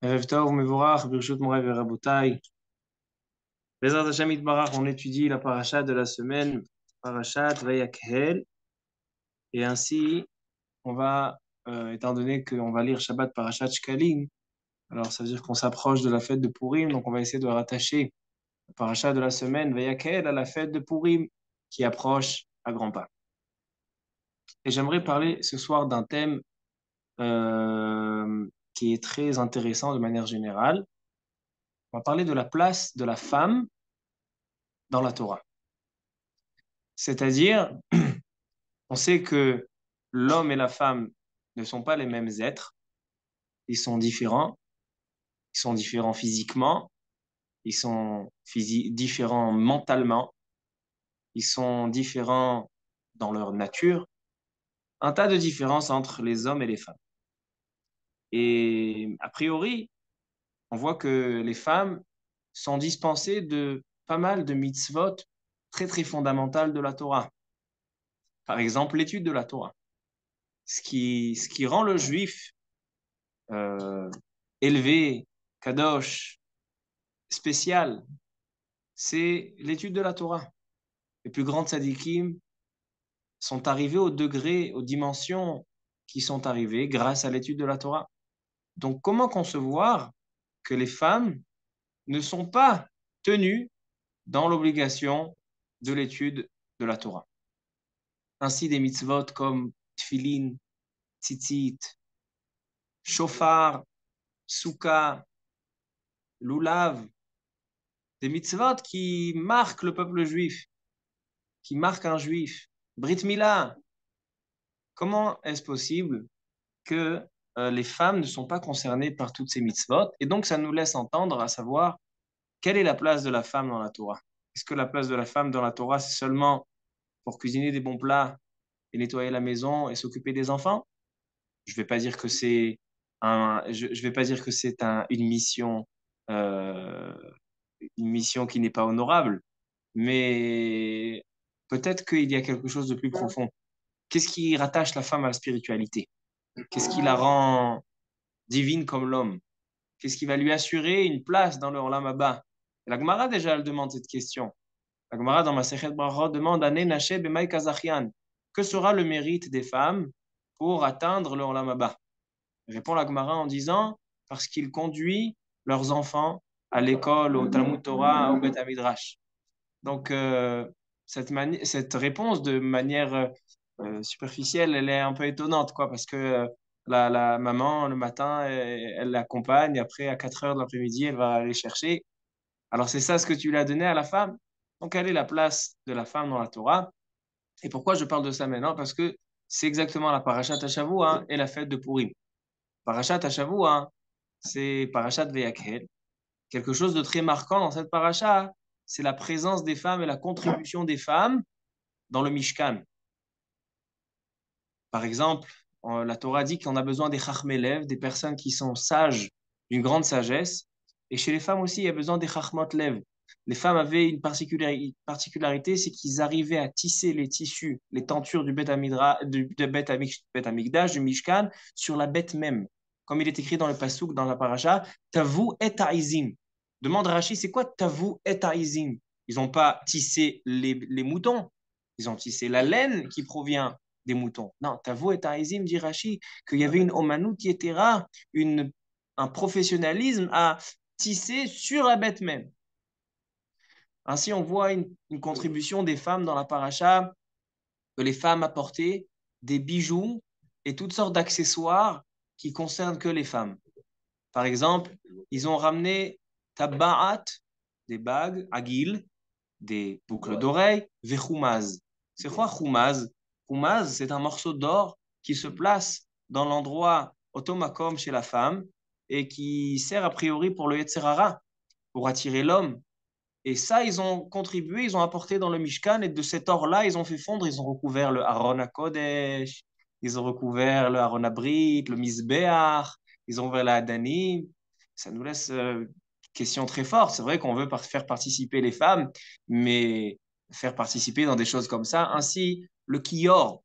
Erev Tov, Mevorach, Birshut Moray Verabotai. Bezrat Hashem Yitbarach, on étudie la paracha de la semaine, parachat Vayakhel. Et ainsi, on va, étant donné qu'on va lire Shabbat parachat Shkalim, alors ça veut dire qu'on s'approche de la fête de Purim, donc on va essayer de rattacher la paracha de la semaine Vayakhel à la fête de Purim qui approche à grands pas. Et j'aimerais parler ce soir d'un thème qui est très intéressant de manière générale. On va parler de la place de la femme dans la Torah. C'est-à-dire, on sait que l'homme et la femme ne sont pas les mêmes êtres, ils sont différents physiquement, ils sont différents mentalement, ils sont différents dans leur nature, un tas de différences entre les hommes et les femmes. Et a priori, on voit que les femmes sont dispensées de pas mal de mitzvot très très fondamentales de la Torah. Par exemple, l'étude de la Torah. Ce qui rend le juif euh, élevé, kadosh, spécial, c'est l'étude de la Torah. Les plus grands tzadikim sont arrivés au degré, aux dimensions qui sont arrivées grâce à l'étude de la Torah. Donc, comment concevoir que les femmes ne sont pas tenues dans l'obligation de l'étude de la Torah? Ainsi, des mitzvot comme tfilin, tzitzit, shofar, souka, lulav, des mitzvot qui marquent le peuple juif, qui marquent un juif. Brit Mila, comment est-ce possible que les femmes ne sont pas concernées par toutes ces mitzvot? Et donc, ça nous laisse entendre à savoir quelle est la place de la femme dans la Torah. Est-ce que la place de la femme dans la Torah, c'est seulement pour cuisiner des bons plats et nettoyer la maison et s'occuper des enfants? Je ne vais pas dire que c'est je vais pas dire que c'est euh, une mission qui n'est pas honorable, mais peut-être qu'il y a quelque chose de plus profond. Qu'est-ce qui rattache la femme à la spiritualité? Qu'est-ce qui la rend divine comme l'homme? Qu'est-ce qui va lui assurer une place dans le Olam Haba? La Gemara déjà, elle demande cette question. La Gemara dans Masechet Brachot demande Ane Nache B'mai Kazachian. Que sera le mérite des femmes pour atteindre le Olam Haba? Répond la Gemara en disant parce qu'ils conduisent leurs enfants à l'école, au Talmud Torah, au Beth Midrash. Donc, cette réponse de manière superficielle, elle est un peu étonnante, quoi, parce que la maman, le matin, elle l'accompagne, après, à 4 heures de l'après-midi, elle va aller chercher. Alors, c'est ça ce que tu lui as donné à la femme. Donc, quelle est la place de la femme dans la Torah? Et pourquoi je parle de ça maintenant? Parce que c'est exactement la parashat Hashavua hein, et la fête de Purim. Parashat Hashavua, hein, c'est parashat Veyakhel. Quelque chose de très marquant dans cette paracha, c'est la présence des femmes et la contribution des femmes dans le Mishkan. Par exemple, la Torah dit qu'on a besoin des chachmelev, des personnes qui sont sages, d'une grande sagesse. Et chez les femmes aussi, il y a besoin des chachmot lev. Les femmes avaient une particularité, c'est qu'ils arrivaient à tisser les tissus, les tentures du Bet Amikdash, du Mishkan, sur la bête même. Comme il est écrit dans le Pasuk, dans la paracha, Tavu et Aizim. Demande Rashi, c'est quoi Tavu et Aizim? Ils n'ont pas tissé les moutons, ils ont tissé la laine qui provient des moutons. Non, Tavo et Taizim, dit Rashi, qu'il y avait une omanout yetera, un professionnalisme à tisser sur la bête même. Ainsi, on voit une contribution des femmes dans la paracha, que les femmes apportaient des bijoux et toutes sortes d'accessoires qui concernent que les femmes. Par exemple, ils ont ramené tabaat, des bagues, agil, des boucles d'oreilles, vechumaz. C'est quoi chumaz? Chumaz, c'est un morceau d'or qui se place dans l'endroit automakom chez la femme et qui sert a priori pour le Yetzerara, pour attirer l'homme. Et ça, ils ont contribué, ils ont apporté dans le Mishkan et de cet or-là, ils ont fait fondre, ils ont recouvert le Aaron HaKodesh, ils ont recouvert le Aaron HaBrit, le Mizbeach, ils ont ouvert la Hadanim. Ça nous laisse question très forte. C'est vrai qu'on veut faire participer les femmes, mais faire participer dans des choses comme ça. Ainsi, le Kior,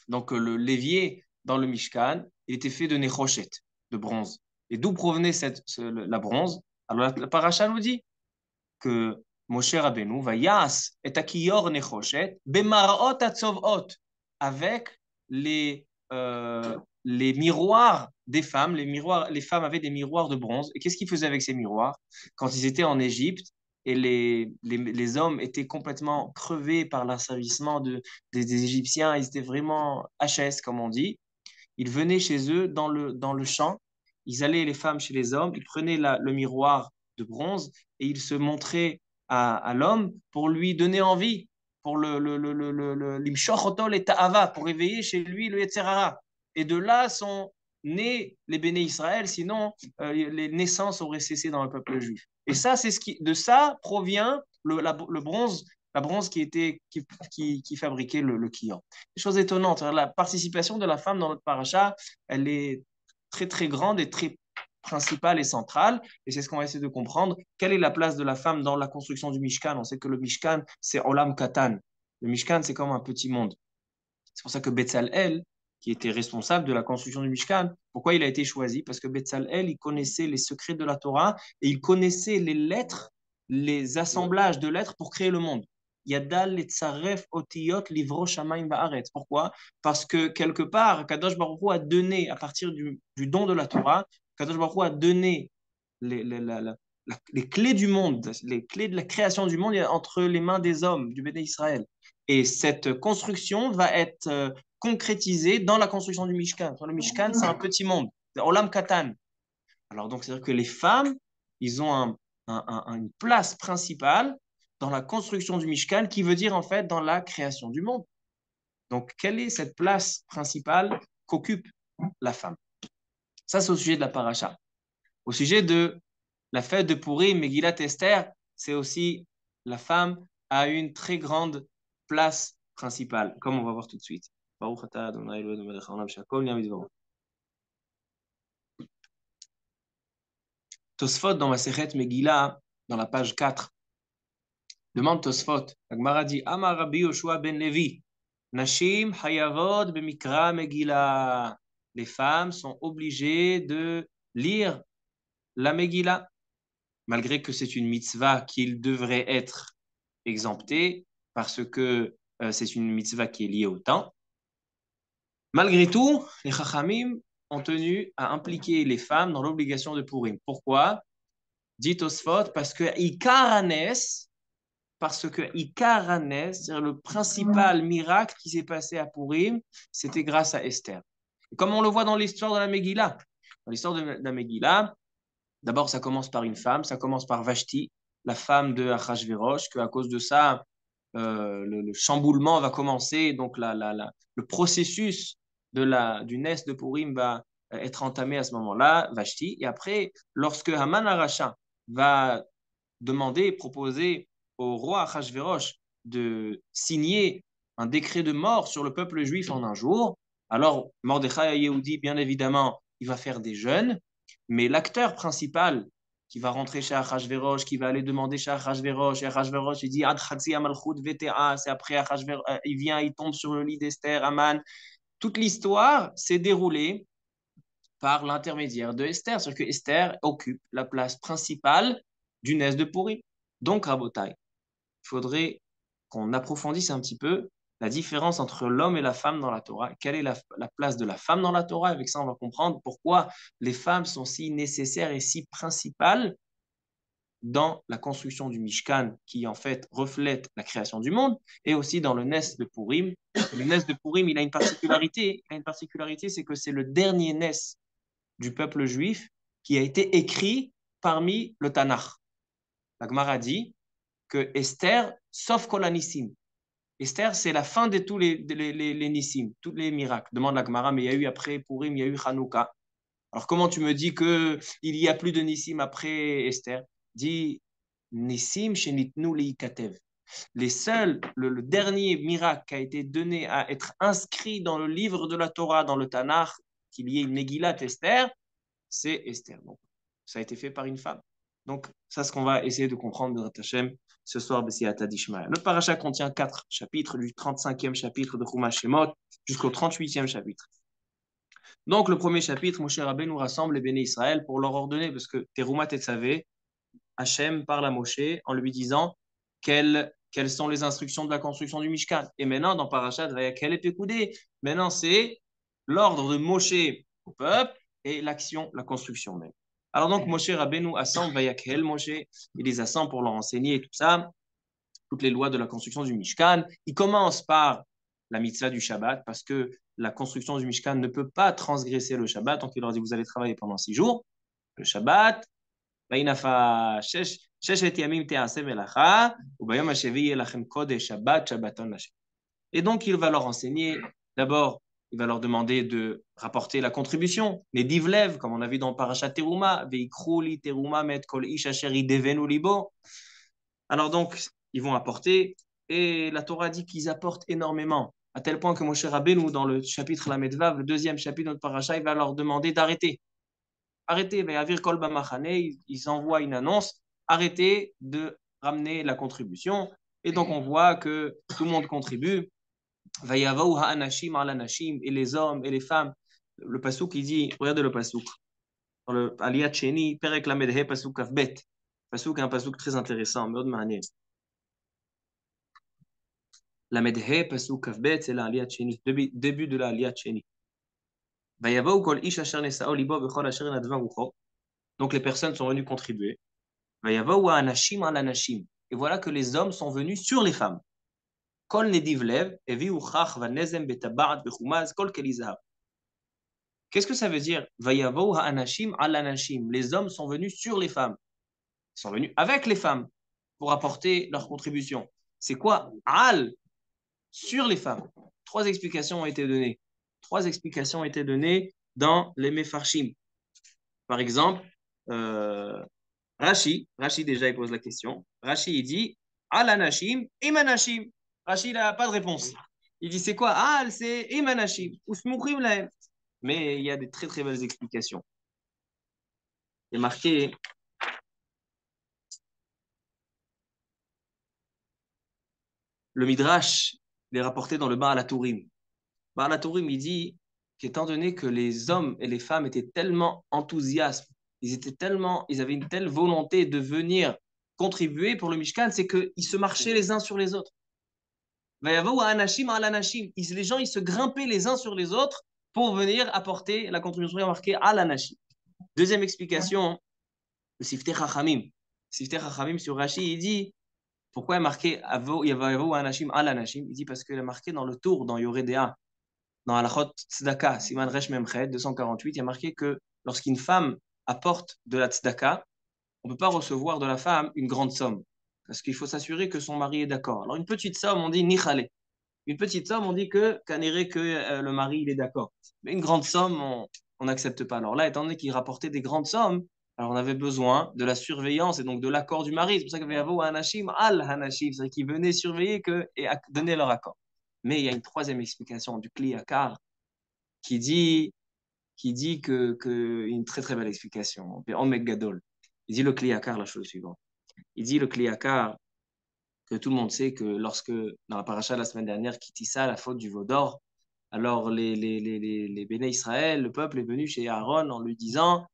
donc le l'évier dans le Mishkan, il était fait de Nechoshet, de bronze. Et d'où provenait la bronze? Alors la paracha nous dit que Moshe Rabbeinu va yas et akiyor nechoshet bemarot atzovot avec les, les miroirs des femmes. Les femmes avaient des miroirs de bronze. Et qu'est-ce qu'ils faisaient avec ces miroirs? Quand ils étaient en Égypte et les hommes étaient complètement crevés par l'asservissement des Égyptiens, ils étaient vraiment HS, comme on dit. Ils venaient chez eux dans le champ, ils allaient les femmes chez les hommes, ils prenaient le miroir de bronze et ils se montraient à l'homme pour lui donner envie, pour l'imshoch otol et ta'ava, pour éveiller chez lui le Yetzerara. Et de là sont nés les béné Israël, sinon les naissances auraient cessé dans le peuple juif. Et ça, de ça provient le bronze, la bronze qui fabriquait le Kior. Chose étonnante, hein, la participation de la femme dans notre paracha, elle est très très grande et très principale et centrale. Et c'est ce qu'on va essayer de comprendre. Quelle est la place de la femme dans la construction du Mishkan? On sait que le Mishkan, c'est Olam Katan. Le Mishkan, c'est comme un petit monde. C'est pour ça que Betzalel, qui était responsable de la construction du Mishkan, pourquoi il a été choisi? Parce que Betzalel, il connaissait les secrets de la Torah et il connaissait les lettres, les assemblages de lettres pour créer le monde. Yadal letzaref otiyot livro shamayim ba'aretz. Pourquoi? Parce que quelque part, Kadosh Baruch Hu a donné, à partir du don de la Torah, Kadosh Baruch Hu a donné les clés du monde, les clés de la création du monde entre les mains des hommes, du Béné Israël. Et cette construction va être concrétisée dans la construction du Mishkan. Le Mishkan, c'est un petit monde, c'est Olam Katan. Alors, donc, c'est-à-dire que les femmes, ils ont une place principale dans la construction du Mishkan, qui veut dire en fait dans la création du monde. Donc, quelle est cette place principale qu'occupe la femme? Ça, c'est au sujet de la paracha. Au sujet de la fête de Purim, Megillat Esther, c'est aussi la femme a une très grande place principale, comme on va voir tout de suite. Tosfot dans Masechet Megillah, dans la page 4, demande Tosfot, la Gemara dit Amar Rabbi Yoshua ben Levi, Nashim hayavod b'mikra Megillah. Les femmes sont obligées de lire la Megillah, malgré que c'est une mitzvah qu'il devrait être exempté, parce que c'est une mitzvah qui est liée au temps. Malgré tout, les Chachamim ont tenu à impliquer les femmes dans l'obligation de Purim. Pourquoi? Dit Tosfot, parce que Ikaranes, c'est-à-dire le principal miracle qui s'est passé à Purim, c'était grâce à Esther. Et comme on le voit dans l'histoire de la Megillah. Dans l'histoire de la Megillah, d'abord ça commence par une femme, ça commence par Vashti, la femme de Achashverosh, qu'à cause de ça, le chamboulement va commencer, donc le processus du Nes de Purim va être entamé à ce moment-là, Vashti. Et après, lorsque Haman Aracha va demander, proposer au roi Achashverosh de signer un décret de mort sur le peuple juif en un jour, alors Mordechai Yehudi, bien évidemment, il va faire des jeûnes, mais l'acteur principal qui va rentrer chez Achashverosh, qui va aller demander chez Achashverosh, et Achashverosh, il dit Ad Chatzi Amalchut VTA, c'est après Achashverosh, il vient, il tombe sur le lit d'Esther, Aman. Toute l'histoire s'est déroulée par l'intermédiaire de Esther, c'est-à-dire que Esther occupe la place principale du Nes de Purim. Donc, Rabotai, il faudrait qu'on approfondisse un petit peu la différence entre l'homme et la femme dans la Torah. Quelle est la place de la femme dans la Torah? Avec ça, on va comprendre pourquoi les femmes sont si nécessaires et si principales dans la construction du Mishkan, qui en fait reflète la création du monde, et aussi dans le Nes de Purim. Le Nes de Purim, il a une particularité. Il a une particularité, c'est que c'est le dernier Nes du peuple juif qui a été écrit parmi le Tanakh. La Gemara dit que Esther, sauf Kolanissim. Esther, c'est la fin de tous les Nissim, tous les miracles. Demande la Gemara, mais il y a eu après Purim, il y a eu Hanouka. Alors comment tu me dis qu'il y a plus de Nissim après Esther? Dis Nissim shenitnu leikatev. Les seuls, le dernier miracle qui a été donné à être inscrit dans le livre de la Torah, dans le Tanakh, qu'il y ait une Megillat Esther, c'est Esther. Donc, ça a été fait par une femme. Donc, ça, c'est ce qu'on va essayer de comprendre de Hashem ce soir, B'siyata d'Ishmael. Notre paracha contient 4 chapitres, du 35e chapitre de Chumash Shemot jusqu'au 38e chapitre. Donc, le premier chapitre, Moshe Rabbeinu nous rassemble les bénis Israël pour leur ordonner, parce que Teruma Tetzavé, Hachem parle à Moshe en lui disant quelles sont les instructions de la construction du Mishkan. Et maintenant, dans Parashat Vayakhel et Pekoudé, maintenant c'est l'ordre de Moshe au peuple et l'action, la construction même. Alors donc, Moshe Rabbeinu assemble Vayakhel, Moshe, il les assemble pour leur enseigner tout ça, toutes les lois de la construction du Mishkan. Il commence par la mitzvah du Shabbat, parce que la construction du Mishkan ne peut pas transgresser le Shabbat. Donc il leur dit, vous allez travailler pendant 6 jours. Le Shabbat, et donc, il va leur enseigner, d'abord, il va leur demander de rapporter la contribution, les divlev, comme on a vu dans Parashat Teruma, veikrouli teruma met kol ish asher idevenu libo. Alors donc, ils vont apporter, et la Torah dit qu'ils apportent énormément, à tel point que Moshe Rabbeinu, dans le chapitre Lamedvav, le deuxième chapitre de notre Parashat, il va leur demander d'arrêter. Arrêtez, Ve'avir kol bamachane, ils envoient une annonce, arrêtez de ramener la contribution. Et donc, on voit que tout le monde contribue. Vayavau ha'anashim al-anashim, et les hommes et les femmes. Le pasouk, il dit, regardez le pasouk, dans le Aliyat Sheni, Perek Lamedhe, pasouk Kafbet. Pasouk est un pasouk très intéressant, mais de manière. Lamedhe, pasouk Kafbet, c'est l'Aliyat Sheni, début de l'Aliyat Sheni. Vayavau kol ish asher nesa'o libo bechol asher nadva rucho. Donc les personnes sont venues contribuer. Vayavau ha'anashim al-anashim. Et voilà que les hommes sont venus sur les femmes. Kol nediv lev, eviu chach vanezem betaba'at bechumaz kol kelizav. Qu'est-ce que ça veut dire? Vayavo ha'anashim al-anashim. Les hommes sont venus sur les femmes. Ils sont venus avec les femmes pour apporter leur contribution. C'est quoi? Al, sur les femmes. Trois explications ont été données. Trois explications ont été données dans les Mefarshim. Par exemple, Rashi déjà, il pose la question. Rashi, il dit al-anashim, imanashim. Rashi, il n'a pas de réponse. Il dit c'est quoi? Al, c'est imanashim. Usmuchim lahem. Mais il y a des très très belles explications. Il est marqué le Midrash, il est rapporté dans le Baal HaTurim. Baal HaTurim, il dit qu'étant donné que les hommes et les femmes étaient tellement enthousiastes, ils avaient une telle volonté de venir contribuer pour le Mishkan, c'est qu'ils se marchaient les uns sur les autres. Les gens, ils se grimpaient les uns sur les autres pour venir apporter la contribution marquée à l'anashim. Deuxième explication, le Siftei Chachamim. Siftei Chachamim sur Rashi, il dit pourquoi il est marqué Yavavo Anashim al Anashim. Il dit parce qu'il est marqué dans le tour, dans Yoredea, dans Halachot Tzedaka, Siman Resh Memched 248, il y a marqué que lorsqu'une femme apporte de la Tzedaka, on ne peut pas recevoir de la femme une grande somme. Parce qu'il faut s'assurer que son mari est d'accord. Alors une petite somme, on dit Nichale. Une petite somme, on dit que le mari il est d'accord. Mais une grande somme, on n'accepte pas. Alors là, étant donné qu'il rapportait des grandes sommes, alors on avait besoin de la surveillance et donc de l'accord du mari. C'est pour ça qu'il y avait Hanashim al-Hanashim, c'est-à-dire qu'ils venaient surveiller et donner leur accord. Mais il y a une troisième explication du Kli Yakar qui dit une très très belle explication. En Megadol. Il dit le Kli Yakar la chose suivante. Il dit le Kli Yakar que tout le monde sait que lorsque, dans la paracha de la semaine dernière, qui tissa la faute du veau d'or, alors les béné Israël, le peuple est venu chez Aaron en lui disant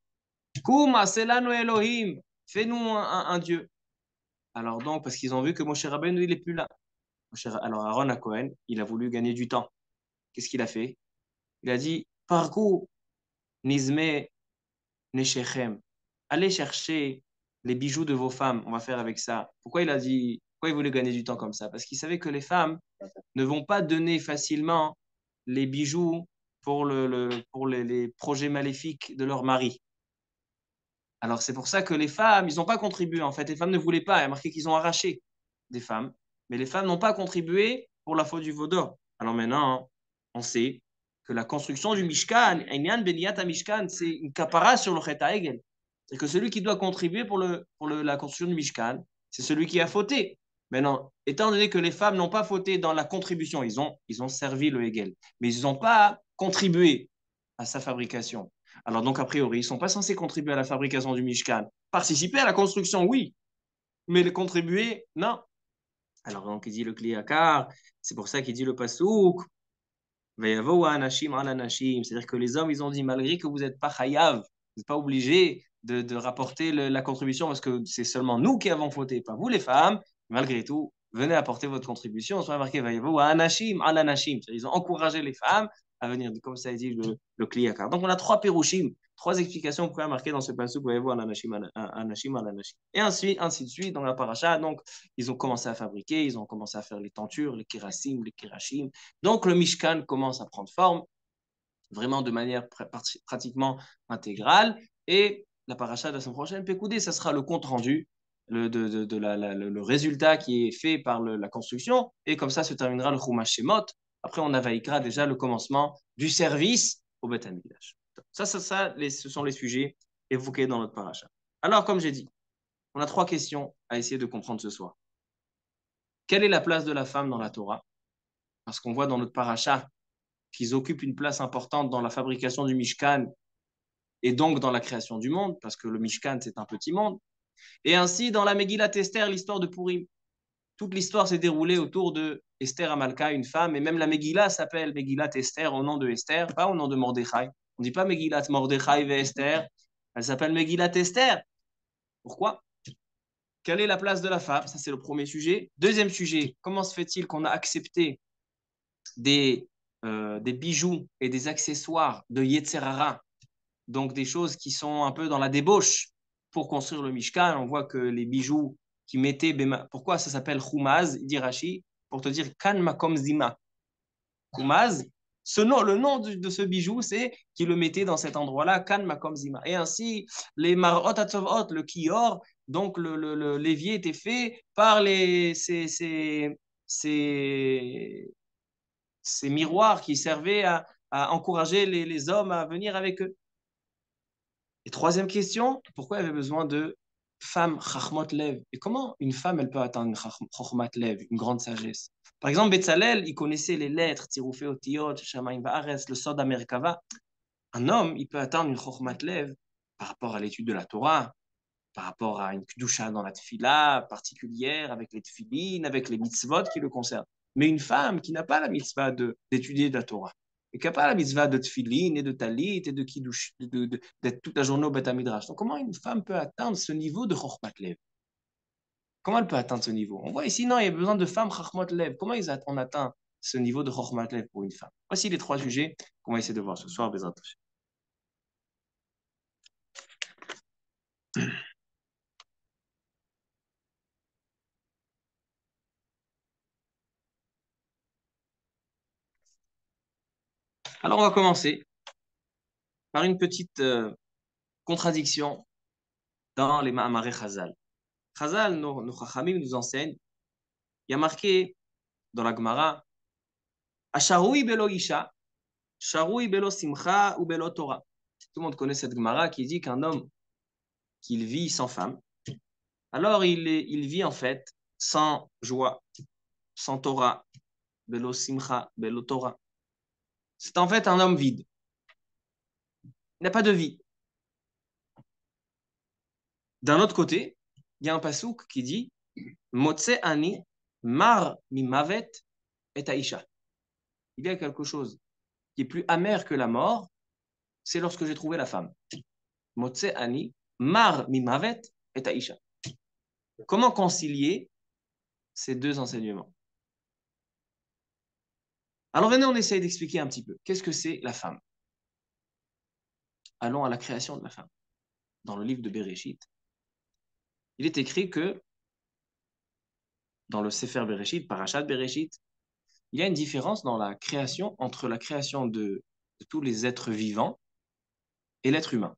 Koum, aselanu Elohim, fais-nous un Dieu. Alors donc, parce qu'ils ont vu que Moshe Rabbeinu, il n'est plus là. Alors Aaron à Cohen, il a voulu gagner du temps. Qu'est-ce qu'il a fait? Il a dit Parkou, nizme, neshechem. Allez chercher les bijoux de vos femmes, on va faire avec ça. Pourquoi il voulait gagner du temps comme ça? Parce qu'il savait que les femmes ne vont pas donner facilement les bijoux pour les projets maléfiques de leur mari. Alors c'est pour ça que les femmes, ils n'ont pas contribué. En fait, les femmes ne voulaient pas. Il y a marqué qu'ils ont arraché des femmes. Mais les femmes n'ont pas contribué pour la faute du veau d'or. Alors maintenant, on sait que la construction du Mishkan, Einyan Beniyat Mishkan, c'est une kapara sur le Chet HaEgel. C'est que celui qui doit contribuer pour la construction du Mishkan, c'est celui qui a fauté. Maintenant, étant donné que les femmes n'ont pas fauté dans la contribution, ils ont servi le Hegel, mais ils n'ont pas contribué à sa fabrication. Alors donc, a priori, ils ne sont pas censés contribuer à la fabrication du Mishkan. Participer à la construction, oui, mais les contribuer, non. Alors donc, il dit le Kli Yakar, c'est pour ça qu'il dit le Pasouk, C'est-à-dire que les hommes, ils ont dit, malgré que vous n'êtes pas chayav, vous n'êtes pas obligé de rapporter la contribution parce que c'est seulement nous qui avons fauté, pas vous les femmes. Malgré tout, venez apporter votre contribution. On soit marqué, ils ont encouragé les femmes à venir, comme ça dit le kliyakar. Donc on a trois perushim, trois explications pour marquer dans ce passage, voyez-vous, anashim, anashim, anashim. Et ensuite, ainsi de suite, dans la paracha, donc ils ont commencé à fabriquer, ils ont commencé à faire les tentures, les kirasim, les kirashim. Donc le Mishkan commence à prendre forme, vraiment de manière pratiquement intégrale. Et la paracha de la semaine prochaine, Pekoudé, ça sera le compte rendu, le résultat qui est fait par la construction. Et comme ça se terminera le Chumash Shemot. Après, on avaïkera déjà le commencement du service au Beth Amikdash. Ce sont les sujets évoqués dans notre paracha. Alors, comme j'ai dit, on a trois questions à essayer de comprendre ce soir. Quelle est la place de la femme dans la Torah? Parce qu'on voit dans notre paracha qu'ils occupent une place importante dans la fabrication du Mishkan et donc dans la création du monde, parce que le Mishkan, c'est un petit monde. Et ainsi, dans la Megillat Esther, l'histoire de Purim. Toute l'histoire s'est déroulée autour de Esther Amalka, une femme, et même la Megillah s'appelle Megillat Esther au nom de Esther, pas au nom de Mordechai. On ne dit pas Megillat Mordechai et Esther, elle s'appelle Megillat Esther. Pourquoi? Quelle est la place de la femme? Ça, c'est le premier sujet. Deuxième sujet, comment se fait-il qu'on a accepté des bijoux et des accessoires de Yetzerara, donc des choses qui sont un peu dans la débauche pour construire le Mishkan? On voit que les bijoux qui mettaient, pourquoi ça s'appelle Khumaz, dit Rashi, pour te dire Kan Makom Zima. Khumaz, le nom de ce bijou, c'est qu'il le mettait dans cet endroit-là, Kan Makom Zima. Et ainsi, les Marot Atzovot, le Kior, donc l'évier était fait par ces miroirs qui servaient à encourager les hommes à venir avec eux. Et troisième question, pourquoi il y avait besoin de femmes chachmot lev? Et comment une femme, elle peut atteindre une chachmot lev, une grande sagesse? Par exemple, Betzalel, il connaissait les lettres, Tirufei Otiyot, Shamayim Ba'aretz, le Sod Merkava. Un homme, il peut atteindre une chachmot lev par rapport à l'étude de la Torah, par rapport à une kedusha dans la tefila particulière, avec les tefilines, avec les mitzvot qui le concernent. Mais une femme qui n'a pas la mitzvah d'étudier de la Torah, et qui n'a pas la mitzvah de tefilin et de talit et de kiddush, d'être toute la journée au Beth Midrash. Donc comment une femme peut atteindre ce niveau de chokhmat lev? Comment elle peut atteindre ce niveau? On voit ici, non, il y a besoin de femmes chokhmat lev. Comment on atteint ce niveau de chokhmat lev pour une femme? Voici les trois sujets qu'on va essayer de voir ce soir, Bezrat Hashem. Alors on va commencer par une petite contradiction dans les Ma'amaré Chazal. Chazal, nos Chachamim nous enseignent, il y a marqué dans la Gemara, Asharoui belo isha, sharoui belo simcha ou belo Torah. Tout le monde connaît cette Gemara qui dit qu'un homme qu'il vit sans femme, alors il vit en fait sans joie, sans Torah, belo simcha, belo Torah. C'est en fait un homme vide. Il n'a pas de vie. D'un autre côté, il y a un pasouk qui dit Motse ani mar mi mavet et aisha. Il y a quelque chose qui est plus amer que la mort, c'est lorsque j'ai trouvé la femme. Motse ani mar mi mavet et aisha. Comment concilier ces deux enseignements? Alors venez, on essaye d'expliquer un petit peu. Qu'est-ce que c'est la femme? Allons à la création de la femme. Dans le livre de Bereshit, il est écrit que dans le Sefer Bereshit, Parashat Bereshit, il y a une différence dans la création entre la création de tous les êtres vivants et l'être humain.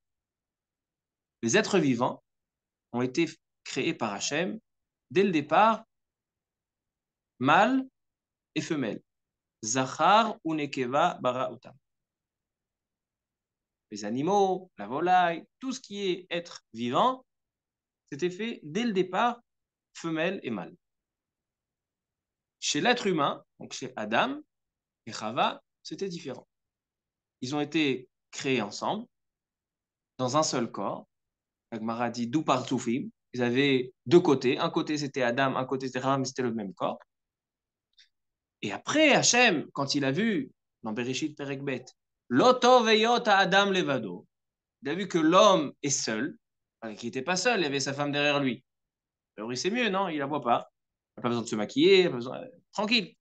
Les êtres vivants ont été créés par Hachem dès le départ, mâle et femelle. Zachar ou Nekeva bara utam. Les animaux, la volaille, tout ce qui est être vivant, c'était fait dès le départ, femelle et mâle. Chez l'être humain, donc chez Adam et Chava, c'était différent. Ils ont été créés ensemble, dans un seul corps. La Gemara dit d'où par Toufim. Ils avaient deux côtés. Un côté c'était Adam, un côté c'était Chava, mais c'était le même corps. Et après, Hachem, quand il a vu dans Bereshit Perek Bet. L'Oto veyot Adam levado. Il a vu que l'homme est seul, qu'il n'était pas seul, il y avait sa femme derrière lui. Alors, c'est mieux, non? Il la voit pas. Il n'a pas besoin de se maquiller, pas besoin... tranquille.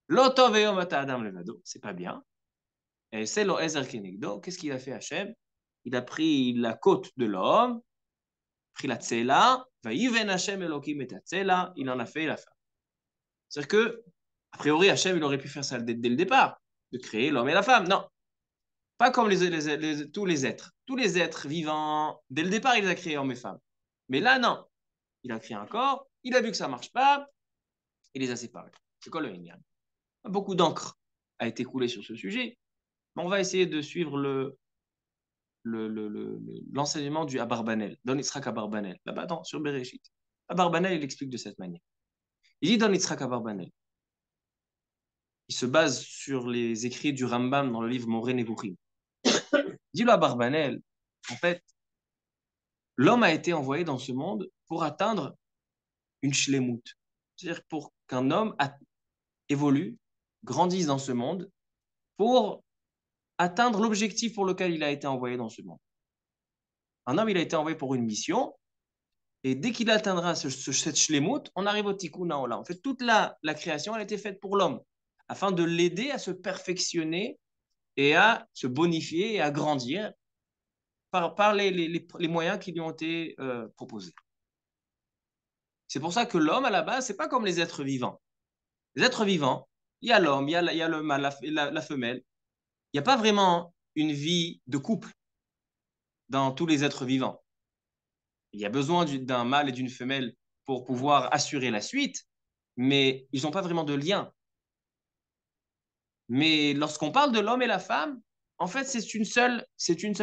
L'Oto veyot Adam levado, c'est pas bien. Et c'est lo Ezer Kenegdo. Qu'est-ce qu'il a fait Hachem? Il a pris la côte de l'homme, pris la tsela, vaïven Hachem Elohim et tsela, il en a fait la femme. C'est-à-dire que, a priori, Hachem, il aurait pu faire ça dès le départ, de créer l'homme et la femme. Non, pas comme tous les êtres. Tous les êtres vivants, dès le départ, il les a créés hommes et femmes. Mais là, non. Il a créé un corps, il a vu que ça ne marche pas, il les a séparés. C'est quoi le Inyan? Beaucoup d'encre a été coulée sur ce sujet. Mais on va essayer de suivre l'enseignement du Abarbanel, Don Yitzhak Abarbanel, là-bas, sur Bereshit. Abarbanel, il explique de cette manière. Il dit Don Yitzhak Abarbanel, il se base sur les écrits du Rambam dans le livre Moré Nevuchim. Dis-le à Barbanel, en fait, l'homme a été envoyé dans ce monde pour atteindre une shlemout. C'est-à-dire pour qu'un homme évolue, grandisse dans ce monde, pour atteindre l'objectif pour lequel il a été envoyé dans ce monde. Un homme, il a été envoyé pour une mission, et dès qu'il atteindra cette shlemout, on arrive au tikkun haolam. En fait, toute la création, elle a été faite pour l'homme, afin de l'aider à se perfectionner et à se bonifier et à grandir par les moyens qui lui ont été proposés. C'est pour ça que l'homme, à la base, c'est pas comme les êtres vivants. Les êtres vivants, il y a l'homme, il y a le mâle, la femelle. Il n'y a pas vraiment une vie de couple dans tous les êtres vivants. Il y a besoin d'un mâle et d'une femelle pour pouvoir assurer la suite, mais ils n'ont pas vraiment de lien. Mais lorsqu'on parle de l'homme et la femme, en fait, c'est une seule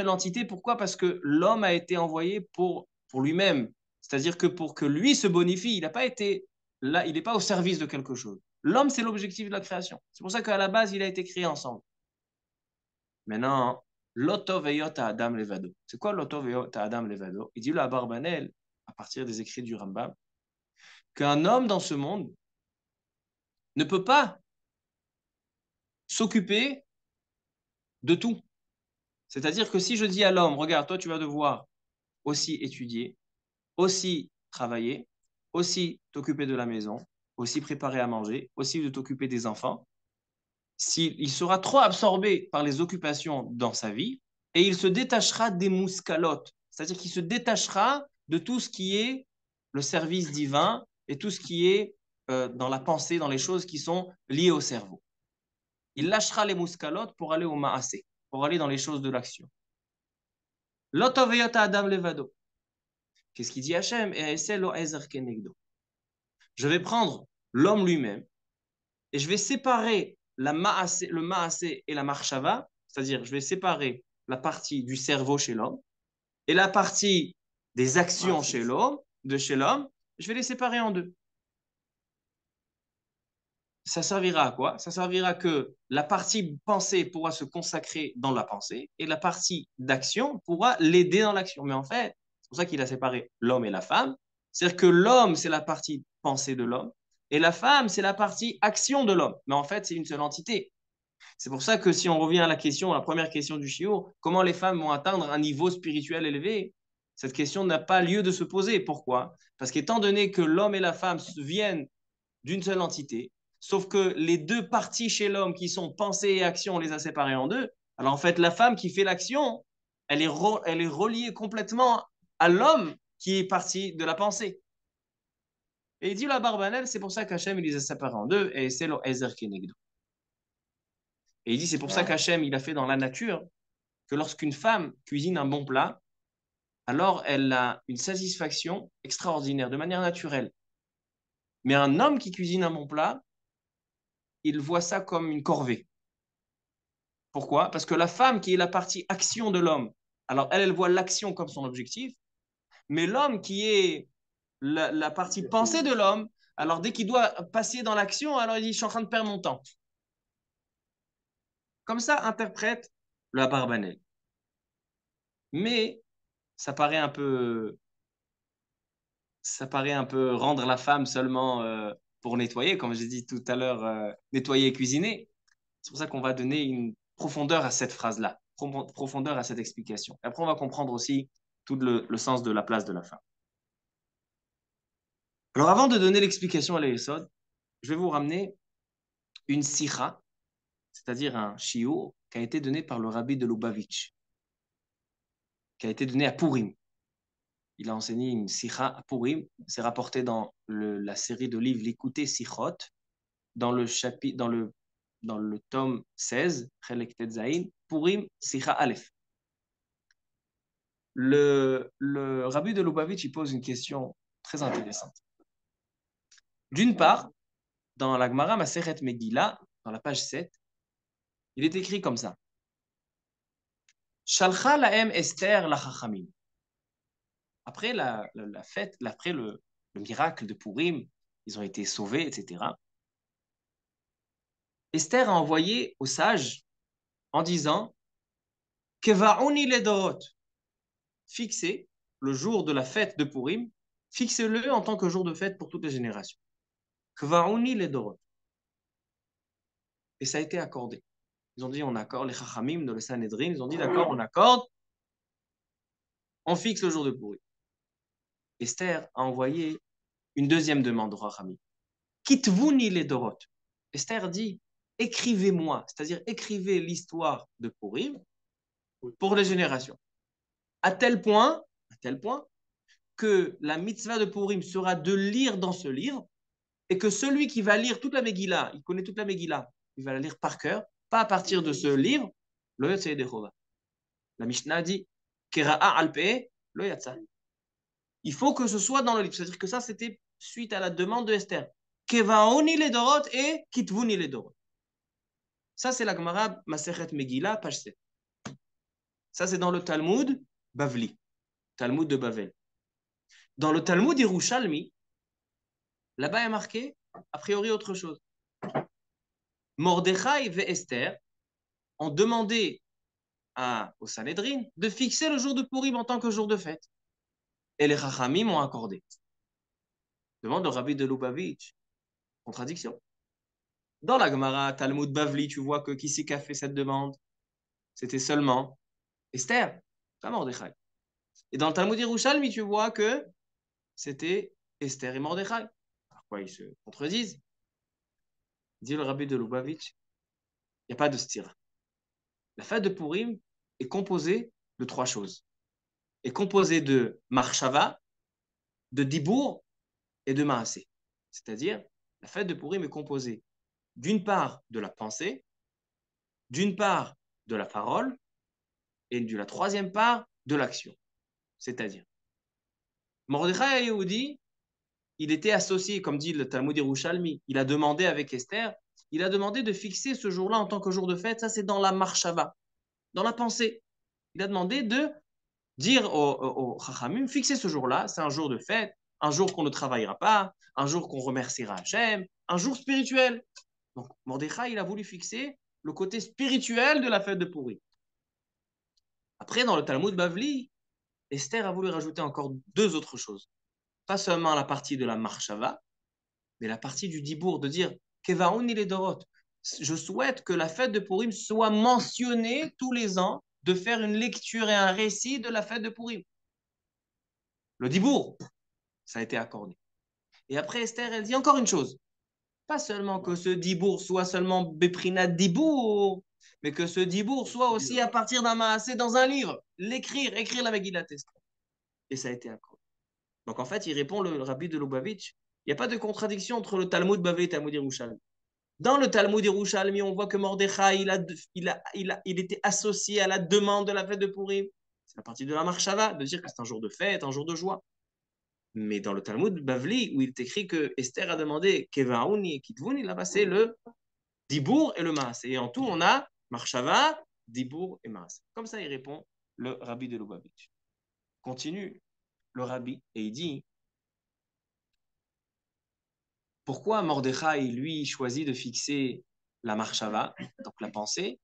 entité. Pourquoi? Parce que l'homme a été envoyé pour lui-même. C'est-à-dire que pour que lui se bonifie, il n'a pas été là, il n'est pas au service de quelque chose. L'homme, c'est l'objectif de la création. C'est pour ça qu'à la base, il a été créé ensemble. Maintenant, l'Oto veyota Adam levado. C'est quoi l'Oto veyota Adam levado? Il dit le à Barbanel, à partir des écrits du Rambam, qu'un homme dans ce monde ne peut pas s'occuper de tout. C'est-à-dire que si je dis à l'homme, regarde, toi, tu vas devoir aussi étudier, aussi travailler, aussi t'occuper de la maison, aussi préparer à manger, aussi de t'occuper des enfants, s'il sera trop absorbé par les occupations dans sa vie, et il se détachera des mouscalotes, c'est-à-dire qu'il se détachera de tout ce qui est le service divin et tout ce qui est dans la pensée, dans les choses qui sont liées au cerveau. Il lâchera les mouscalotes pour aller au maasé, pour aller dans les choses de l'action. L'otoveyota Adam levado. Qu'est-ce qu'il dit Hachem? Je vais prendre l'homme lui-même et je vais séparer le maasé et la marshava, c'est-à-dire je vais séparer la partie du cerveau chez l'homme et la partie des actions chez l'homme, je vais les séparer en deux. Ça servira à quoi? Ça servira que la partie pensée pourra se consacrer dans la pensée et la partie d'action pourra l'aider dans l'action. Mais en fait, c'est pour ça qu'il a séparé l'homme et la femme. C'est-à-dire que l'homme, c'est la partie pensée de l'homme et la femme, c'est la partie action de l'homme. Mais en fait, c'est une seule entité. C'est pour ça que si on revient à la première question du shiur, comment les femmes vont atteindre un niveau spirituel élevé? Cette question n'a pas lieu de se poser. Pourquoi? Parce qu'étant donné que l'homme et la femme viennent d'une seule entité, sauf que les deux parties chez l'homme qui sont pensée et action, on les a séparées en deux. Alors en fait, la femme qui fait l'action, elle est reliée complètement à l'homme qui est parti de la pensée. Et il dit la Barbanel, c'est pour ça qu'Hachem, il les a séparés en deux, et c'est le Ezer Kenegdo. Et il dit, c'est pour ça qu'Hachem, il a fait dans la nature que lorsqu'une femme cuisine un bon plat, alors elle a une satisfaction extraordinaire, de manière naturelle. Mais un homme qui cuisine un bon plat, il voit ça comme une corvée. Pourquoi? Parce que la femme qui est la partie action de l'homme, alors elle voit l'action comme son objectif, mais l'homme qui est la partie pensée de l'homme, alors dès qu'il doit passer dans l'action, alors il dit, je suis en train de perdre mon temps. Comme ça interprète le Abarbanel. Mais ça paraît un peu rendre la femme seulement pour nettoyer, comme j'ai dit tout à l'heure, nettoyer et cuisiner. C'est pour ça qu'on va donner une profondeur à cette phrase-là, profondeur à cette explication. Et après, on va comprendre aussi tout le sens de la place de la femme. Alors, avant de donner l'explication à l'Esod, je vais vous ramener une sikha, c'est-à-dire un shiur, qui a été donné par le rabbi de Lubavitch, qui a été donné à Purim. Il a enseigné une sikha à Purim. C'est rapporté dans la série de livres L'écouter Sichot, dans le chapitre, dans le tome 16, Chelek Tetzain, Purim Sikha Aleph. Le rabbi de Lubavitch, il pose une question très intéressante. D'une part, dans la Gemara Masechet Megillah, dans la page 7, il est écrit comme ça. Shalcha laem Esther la chachamim. Après la fête, après le miracle de Purim, ils ont été sauvés, etc. Esther a envoyé aux sages en disant Kevauni ledorot, fixez le jour de la fête de Purim, fixez-le en tant que jour de fête pour toutes les générations. Kevauni ledorot. Et ça a été accordé. Ils ont dit on accorde, les Chachamim de le Sanhedrin, ils ont dit d'accord, on accorde, on fixe le jour de Purim. Esther a envoyé une deuxième demande au Chachamim. Kitvuni ledorot. Esther dit écrivez-moi, c'est-à-dire écrivez l'histoire de Purim pour les générations. À tel point que la mitzvah de Purim sera de lire dans ce livre et que celui qui va lire toute la Megillah, il connaît toute la Megillah, il va la lire par cœur, pas à partir de ce livre, le Yotzei Dechova. La Mishnah dit Kera'a alpe le Yatsa. Il faut que ce soit dans le livre. C'est-à-dire que ça, c'était suite à la demande de Esther. Kevaoni les dorot et kitvuni les dorot. Ça, c'est la Gemara Masechet Megillah, page 7. Ça, c'est dans le Talmud Bavli, Talmud de Bavel. Dans le Talmud Yerushalmi, là-bas est marqué, a priori, autre chose. Mordechai et Esther ont demandé au Sanhedrin de fixer le jour de Purim en tant que jour de fête. Et les Chachamim ont accordé. Demande le rabbi de Lubavitch. Contradiction. Dans la Gemara Talmud Bavli, tu vois que qui c'est qui a fait cette demande? C'était seulement Esther, pas Mordechai. Et dans le Talmud Yerushalmi, tu vois que c'était Esther et Mordechai. Pourquoi ils se contredisent? Dit le rabbi de Lubavitch, il n'y a pas de stira. La fête de Purim est composée de trois choses. Est composée de marshava, de dibour et de maasé. C'est-à-dire, la fête de Purim est composée d'une part de la pensée, d'une part de la parole et de la troisième part de l'action. C'est-à-dire, Mordechai Yehudi, il était associé, comme dit le Talmud Yerushalmi, il a demandé avec Esther, il a demandé de fixer ce jour-là en tant que jour de fête, ça c'est dans la marshava, dans la pensée. Il a demandé de dire au Chachamim, fixer ce jour-là, c'est un jour de fête, un jour qu'on ne travaillera pas, un jour qu'on remerciera Hachem, un jour spirituel. Donc Mordechai, il a voulu fixer le côté spirituel de la fête de Purim. Après, dans le Talmud Bavli, Esther a voulu rajouter encore deux autres choses. Pas seulement la partie de la marshava, mais la partie du dibour, de dire Kevaouni les Dorot. Je souhaite que la fête de Purim soit mentionnée tous les ans, de faire une lecture et un récit de la fête de Purim. Le dibour, ça a été accordé. Et après, Esther, elle dit encore une chose. Pas seulement que ce dibour soit seulement Beprinat dibour, mais que ce dibour soit aussi à partir d'un maasé dans un livre. Écrire la Megillat Esther. Et ça a été accordé. Donc en fait, il répond le rabbi de Lubavitch. Il n'y a pas de contradiction entre le Talmud Bavli et le Talmud Yerushalmi. Dans le Talmud Yerushalmi, on voit que Mordechai, il était associé à la demande de la fête de Purim. C'est la partie de la marshava, de dire que c'est un jour de fête, un jour de joie. Mais dans le Talmud Bavli, où il est écrit que Esther a demandé Kevaouni et Kitvuni, là-bas, c'est le Dibour et le Maas. Et en tout, on a Marshava, Dibour et Maas. Comme ça, il répond le rabbi de Lubavitch. Continue le rabbi et il dit pourquoi Mordechai, lui, choisit de fixer la Marshava, donc la pensée,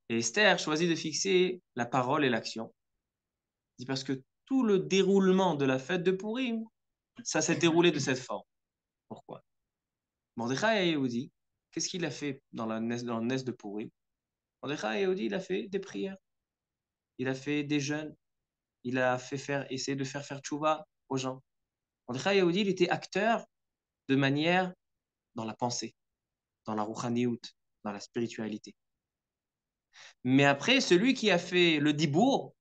et Esther choisit de fixer la parole et l'action. Il dit parce que tout le déroulement de la fête de Purim, ça s'est déroulé de cette forme. Pourquoi Mordechai a dit qu'est-ce qu'il a fait dans le Nes de Pourim? Mordechai Yehudi, il a fait des prières, il a fait des jeûnes, il a essayé de faire tchouva aux gens. Mordechai Yehudi, il était acteur de manière dans la pensée, dans la rouchaniout, dans la spiritualité. Mais après, celui qui a fait le dibour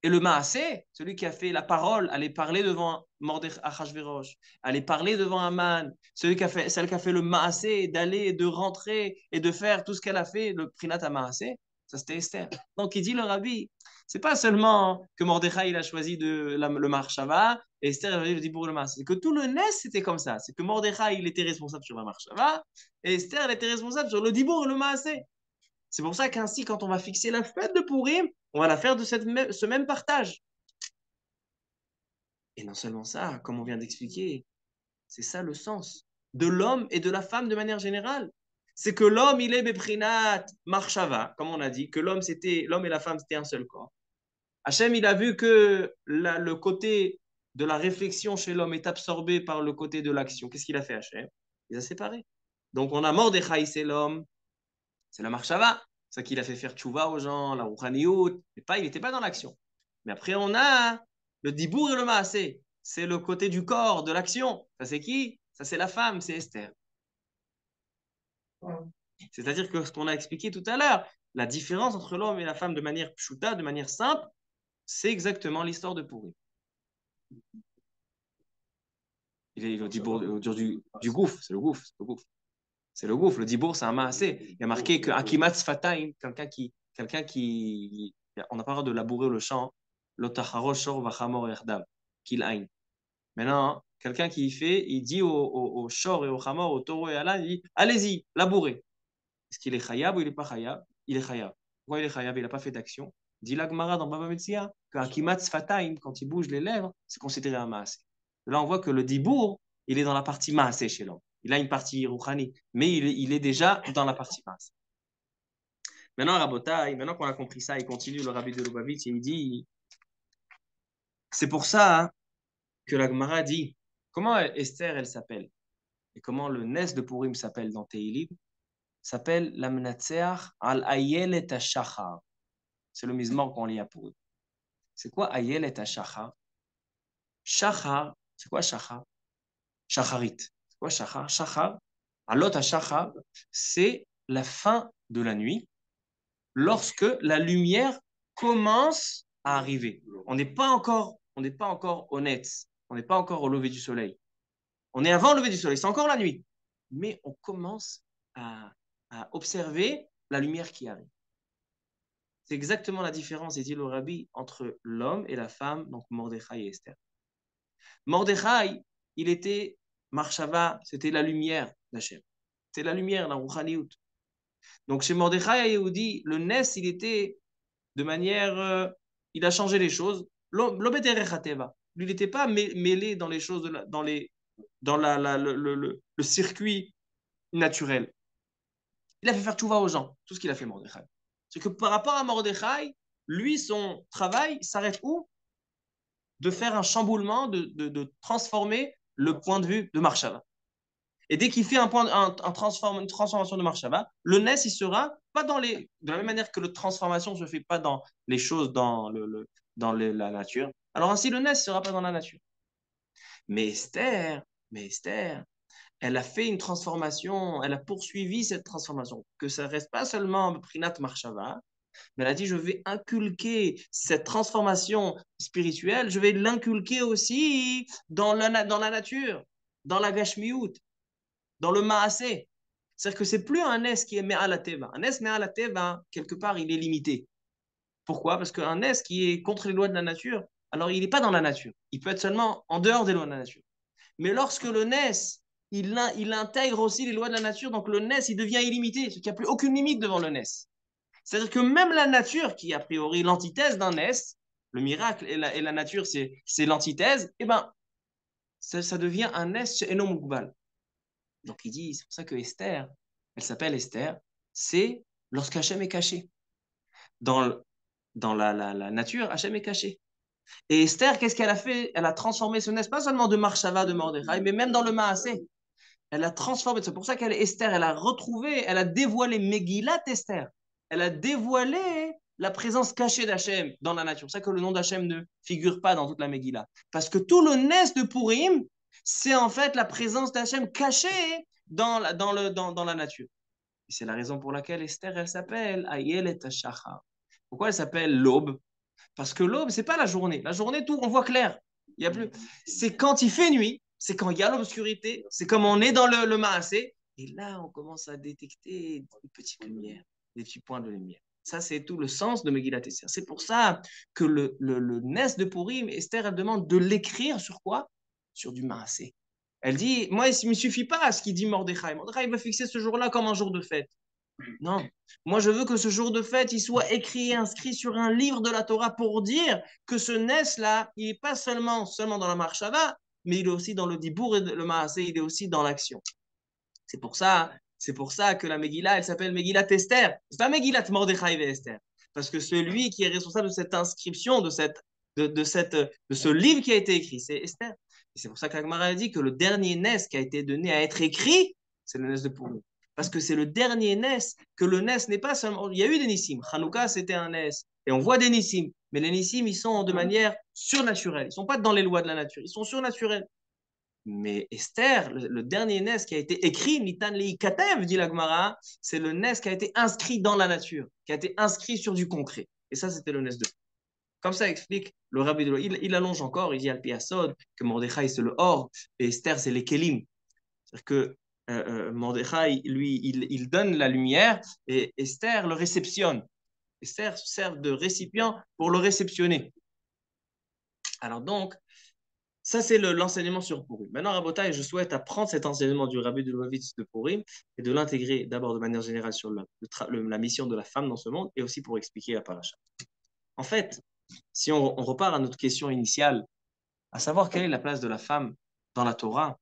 et le maasé, celui qui a fait la parole, aller parler devant Mordechai Achashverosh, aller parler devant Aman, celle qui a fait le maasé, d'aller, de rentrer et de faire tout ce qu'elle a fait, le prinat à maasé, ça c'était Esther. Donc il dit le rabbi, c'est pas seulement que Mordechai il a choisi le marshava et Esther a choisi le dibour et le maasé, c'est que tout le Nes c'était comme ça, c'est que Mordechai il était responsable sur la marshava et Esther elle était responsable sur le dibour et le maasé. C'est pour ça qu'ainsi, quand on va fixer la fête de Pourim, on va la faire de ce même partage. Et non seulement ça, comme on vient d'expliquer, c'est ça le sens de l'homme et de la femme de manière générale. C'est que l'homme, il est beprinat marshava, comme on a dit, que l'homme et la femme, c'était un seul corps. Hachem, il a vu que le côté de la réflexion chez l'homme est absorbé par le côté de l'action. Qu'est-ce qu'il a fait, Hachem? Il a séparé. Donc, on a Mordechai, c'est l'homme, c'est la marshava. C'est ça qu'il a fait faire tchouva aux gens, la rouchaniout, mais il n'était pas dans l'action. Mais après, on a le dibour et le maasé. C'est le côté du corps, de l'action. Ça, c'est qui? Ça, c'est la femme, c'est Esther. C'est-à-dire que ce qu'on a expliqué tout à l'heure, la différence entre l'homme et la femme de manière pshuta, de manière simple, c'est exactement l'histoire de Pourri. Il est le dibour du gouffre, c'est le gouffre, c'est le gouffre. C'est le gouffre, le dibour, c'est un maasé. Il y a marqué que Akimat Sfataim, on n'a pas le droit de labourer le champ, l'otacharosh shor vachamor erdam, qu'il aïn. Maintenant, quelqu'un qui fait, il dit au shor et au chamor, au taureau et à l'âne, il dit allez-y, labourez. Est-ce qu'il est chayab ou il n'est pas chayab? Il est chayab. Pourquoi il est chayab? Il n'a pas fait d'action. Dit la Gemara dans Baba Metzia que Akimat Sfataim, quand il bouge les lèvres, c'est considéré un maasé. Là, on voit que le dibour, il est dans la partie maasé chez l'homme. Il a une partie rouchani, mais il est déjà dans la partie maasé. Maintenant, Rabotai, maintenant qu'on a compris ça, il continue le rabbi de Lubavitch et il dit c'est pour ça que la Gemara dit comment Esther elle s'appelle et comment le Nes de Purim s'appelle dans Teilim s'appelle la Menatseach al Ayel et Shachar. C'est le mizmor qu'on lit à Purim. C'est quoi Ayel et Shachar? Shachar, c'est quoi Shachar? Shacharit. C'est quoi Shachar? Shachar, Alot Shachar, c'est la fin de la nuit lorsque la lumière commence à arriver. On n'est pas encore honnête. On n'est pas encore au lever du soleil. On est avant le lever du soleil. C'est encore la nuit. Mais on commence à observer la lumière qui arrive. C'est exactement la différence, dit le rabbi, entre l'homme et la femme, donc Mordechai et Esther. Mordechai, il était Marshava, c'était la lumière d'Hachem. C'est la lumière, la Rouchaniout. Donc chez Mordechai et Yehudi, le Nes, il était de manière. Il a changé les choses. L'Obederechateva. Lui, il n'était pas mêlé dans les choses, dans le circuit naturel. Il a fait faire tchouva aux gens, tout ce qu'il a fait Mordechai. C'est que par rapport à Mordechai, lui, son travail s'arrête où? De faire un chamboulement, de transformer le point de vue de Marshava. Et dès qu'il fait une transformation de Marshava, le Nes, il sera pas de la même manière que la transformation ne se fait pas dans les choses, la nature. Alors ainsi, le Nes ne sera pas dans la nature. Mais Esther, elle a fait une transformation, elle a poursuivi cette transformation, que ça ne reste pas seulement Prinat Marshava, mais elle a dit, je vais inculquer cette transformation spirituelle, je vais l'inculquer aussi dans la nature, dans la Gashmiut, dans le Maasé. C'est-à-dire que c'est plus un Nes qui est Me'al Teva. Un Nes Me'al Teva, quelque part, il est limité. Pourquoi? Parce qu'un Nes qui est contre les lois de la nature, alors il n'est pas dans la nature. Il peut être seulement en dehors des lois de la nature. Mais lorsque le Nes, il intègre aussi les lois de la nature, donc le Nes, il devient illimité, ce qui n'y a plus aucune limite devant le Nes. C'est-à-dire que même la nature, qui est a priori l'antithèse d'un Nes, le miracle et la nature, c'est l'antithèse, eh ben, ça devient un Nes chez Enom Mukbal. Donc il dit, c'est pour ça que Esther, elle s'appelle Esther, c'est lorsqu'Hachem est caché. Dans la nature, Hachem est caché. Et Esther, qu'est-ce qu'elle a fait? Elle a transformé ce Nes, pas seulement de Marshava, de Mordechai, mais même dans le Maasé. Elle a transformé. C'est pour ça qu'elle est Esther. Elle a retrouvé, elle a dévoilé Megillat Esther. Elle a dévoilé la présence cachée d'Hachem dans la nature. C'est pour ça que le nom d'Hachem ne figure pas dans toute la Megillah. Parce que tout le Nes de Purim, c'est en fait la présence d'Hachem cachée dans la nature. Et c'est la raison pour laquelle Esther, elle s'appelle Ayelet HaShachar. Pourquoi elle s'appelle l'aube? Parce que l'aube, c'est pas la journée. La journée, tout, on voit clair. Il y a plus. C'est quand il fait nuit, c'est quand il y a l'obscurité, c'est comme on est dans le Maasé. Et là, on commence à détecter des petites lumières, des petits points de lumière. Ça, c'est tout le sens de Megillat Esther. C'est pour ça que le Nes de Purim, Esther, elle demande de l'écrire sur quoi? Sur du Maasé. Elle dit, moi, il ne me suffit pas à ce qu'il dit Mordechai. Mordechai va fixer ce jour-là comme un jour de fête. Non, moi je veux que ce jour de fête, il soit écrit et inscrit sur un livre de la Torah pour dire que ce Nes-là, il n'est pas seulement dans la Marshava, mais il est aussi dans le Dibour et le Maasé, il est aussi dans l'action. C'est pour ça, c'est pour ça que la Megillah, elle s'appelle Megillat Esther. C'est pas Megillat Mordechai et Esther. Parce que celui qui est responsable de cette inscription, de ce livre qui a été écrit, c'est Esther. Et c'est pour ça qu'Agmara a dit que le dernier Nes qui a été donné à être écrit, c'est le Nes de Purim. Parce que c'est le dernier Nes, que le Nes n'est pas seulement... Il y a eu des Nissim. Hanouka, c'était un Nes. Et on voit des Nissim. Mais les Nissim, ils sont de manière surnaturelle. Ils ne sont pas dans les lois de la nature. Ils sont surnaturels. Mais Esther, le dernier Nes qui a été écrit, Nitan Li Katev, dit la Gemara, c'est le Nes qui a été inscrit dans la nature, qui a été inscrit sur du concret. Et ça, c'était le Nes de. Comme ça explique le Rabbi de il allonge encore, il dit Al Piasod, que Mordechai c'est le Or, et Esther c'est les Kelim. C'est-à-dire que Mordechai, lui, il donne la lumière, et Esther le réceptionne. Esther sert de récipient pour le réceptionner. Alors donc, ça, c'est l'enseignement sur Purim. Maintenant, Rabotai, je souhaite apprendre cet enseignement du Rabbi de Lubavitch de Purim et de l'intégrer d'abord de manière générale sur la mission de la femme dans ce monde et aussi pour expliquer la paracha. En fait, si on repart à notre question initiale, à savoir quelle est la place de la femme dans la Torah,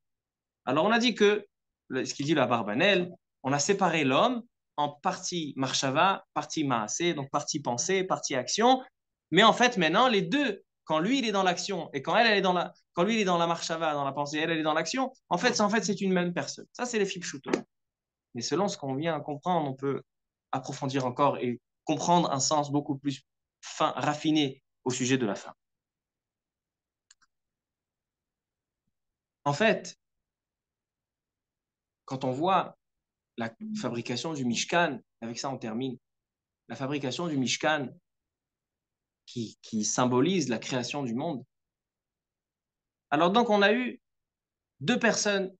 alors on a dit que, ce qu'il dit la Barbanel, on a séparé l'homme en partie marshava, partie maasé, donc partie pensée, partie action, mais en fait, maintenant, les deux, quand lui, il est dans l'action et quand elle est quand lui, il est dans la marshava, dans la pensée, elle est dans l'action, en fait, c'est une même personne. Ça, c'est les fipshuto. Mais selon ce qu'on vient comprendre, on peut approfondir encore et comprendre un sens beaucoup plus fin, raffiné au sujet de la femme. En fait, quand on voit la fabrication du Mishkan, avec ça on termine, la fabrication du Mishkan qui symbolise la création du monde. Alors donc on a eu deux personnes,